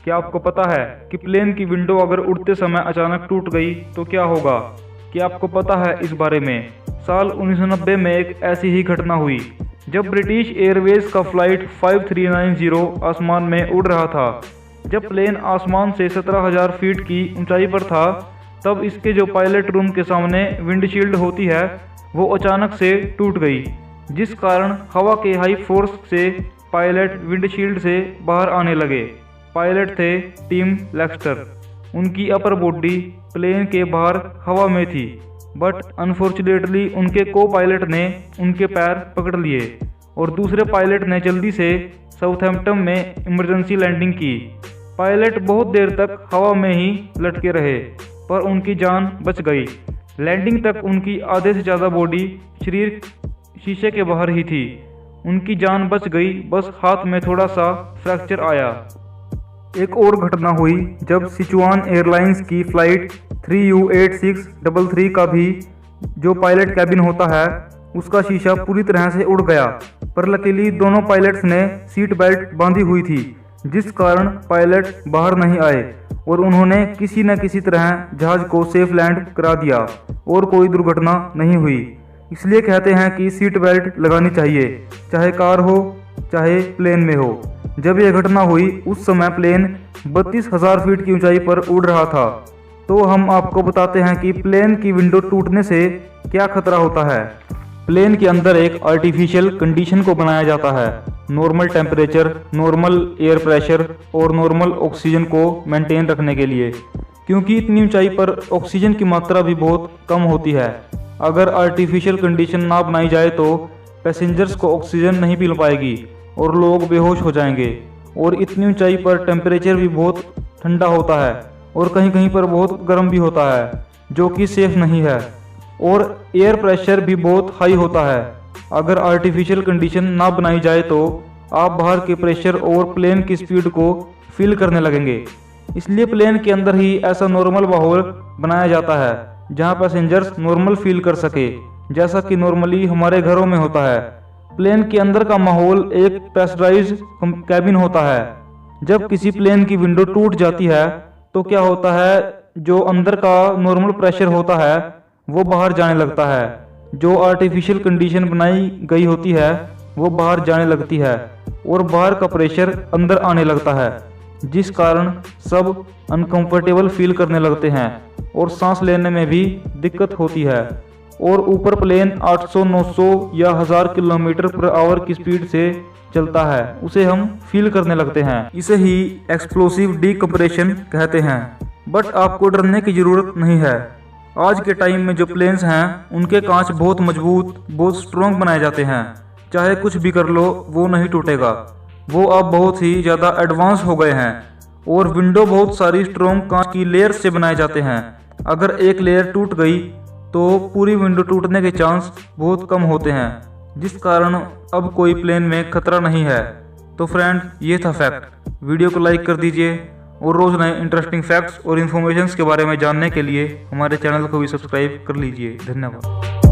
क्या आपको पता है कि प्लेन की विंडो अगर उड़ते समय अचानक टूट गई तो क्या होगा? क्या आपको पता है इस बारे में? साल 1990 में एक ऐसी ही घटना हुई जब ब्रिटिश एयरवेज का फ्लाइट 5390 आसमान में उड़ रहा था। जब प्लेन आसमान से 17,000 फीट की ऊंचाई पर था, तब इसके जो पायलट रूम के सामने विंडशील्ड होती है वो अचानक से टूट गई, जिस कारण हवा के हाई फोर्स से पायलट विंडशील्ड से बाहर आने लगे। पायलट थे टिम लेक्स्टर। उनकी अपर बॉडी प्लेन के बाहर हवा में थी, बट अनफॉर्चुनेटली उनके को पायलट ने उनके पैर पकड़ लिए और दूसरे पायलट ने जल्दी से साउथहैम्पटन में इमरजेंसी लैंडिंग की। पायलट बहुत देर तक हवा में ही लटके रहे, पर उनकी जान बच गई। लैंडिंग तक उनकी आधे से ज़्यादा बॉडी शरीर शीशे के बाहर ही थी। उनकी जान बच गई, बस हाथ में थोड़ा सा फ्रैक्चर आया। एक और घटना हुई जब सिचुआन एयरलाइंस की फ्लाइट 3U8633 का भी जो पायलट कैबिन होता है उसका शीशा पूरी तरह से उड़ गया, पर लकीली दोनों पायलट्स ने सीट बेल्ट बांधी हुई थी, जिस कारण पायलट बाहर नहीं आए और उन्होंने किसी न किसी तरह जहाज को सेफ लैंड करा दिया और कोई दुर्घटना नहीं हुई। इसलिए कहते हैं कि सीट बेल्ट लगानी चाहिए, चाहे कार हो चाहे प्लेन में हो। जब यह घटना हुई उस समय प्लेन 32,000 फीट की ऊंचाई पर उड़ रहा था। तो हम आपको बताते हैं कि प्लेन की विंडो टूटने से क्या खतरा होता है। प्लेन के अंदर एक आर्टिफिशियल कंडीशन को बनाया जाता है, normal temperature, normal air pressure और नॉर्मल ऑक्सीजन को मेंटेन रखने के लिए, क्योंकि इतनी ऊंचाई पर ऑक्सीजन की मात्रा भी बहुत कम होती है। अगर आर्टिफिशियल कंडीशन ना बनाई जाए तो पैसेंजर्स को ऑक्सीजन नहीं मिल पाएगी और लोग बेहोश हो जाएंगे। और इतनी ऊंचाई पर टेम्परेचर भी बहुत ठंडा होता है और कहीं कहीं पर बहुत गर्म भी होता है, जो कि सेफ नहीं है। और एयर प्रेशर भी बहुत हाई होता है। अगर आर्टिफिशियल कंडीशन ना बनाई जाए तो आप बाहर के प्रेशर और प्लेन की स्पीड को फील करने लगेंगे। इसलिए प्लेन के अंदर ही ऐसा नॉर्मल माहौल बनाया जाता है जहां पैसेंजर्स नॉर्मल फील कर सके, जैसा कि नॉर्मली हमारे घरों में होता है। प्लेन के अंदर का माहौल एक प्रेशराइज्ड कैबिन होता है। जब किसी प्लेन की विंडो टूट जाती है तो क्या होता है, जो अंदर का नॉर्मल प्रेशर होता है वो बाहर जाने लगता है। जो आर्टिफिशियल कंडीशन बनाई गई होती है वो बाहर जाने लगती है और बाहर का प्रेशर अंदर आने लगता है, जिस कारण सब अनकंफर्टेबल फील करने लगते हैं और सांस लेने में भी दिक्कत होती है। और ऊपर प्लेन 800, 900 या 1000 किलोमीटर पर आवर की स्पीड से चलता है, उसे हम फील करने लगते हैं। इसे ही एक्सप्लोसिव डीकम्प्रेशन कहते हैं। बट आपको डरने की ज़रूरत नहीं है। आज के टाइम में जो प्लेन्स हैं उनके कांच बहुत मजबूत, बहुत स्ट्रॉन्ग बनाए जाते हैं। चाहे कुछ भी कर लो वो नहीं टूटेगा। वो अब बहुत ही ज़्यादा एडवांस हो गए हैं और विंडो बहुत सारी स्ट्रॉन्ग कांच की लेयर से बनाए जाते हैं। अगर एक लेयर टूट गई तो पूरी विंडो टूटने के चांस बहुत कम होते हैं, जिस कारण अब कोई प्लेन में खतरा नहीं है। तो फ्रेंड, ये था फैक्ट। वीडियो को लाइक कर दीजिए और रोज़ नए इंटरेस्टिंग फैक्ट्स और इन्फॉर्मेशंस के बारे में जानने के लिए हमारे चैनल को भी सब्सक्राइब कर लीजिए। धन्यवाद।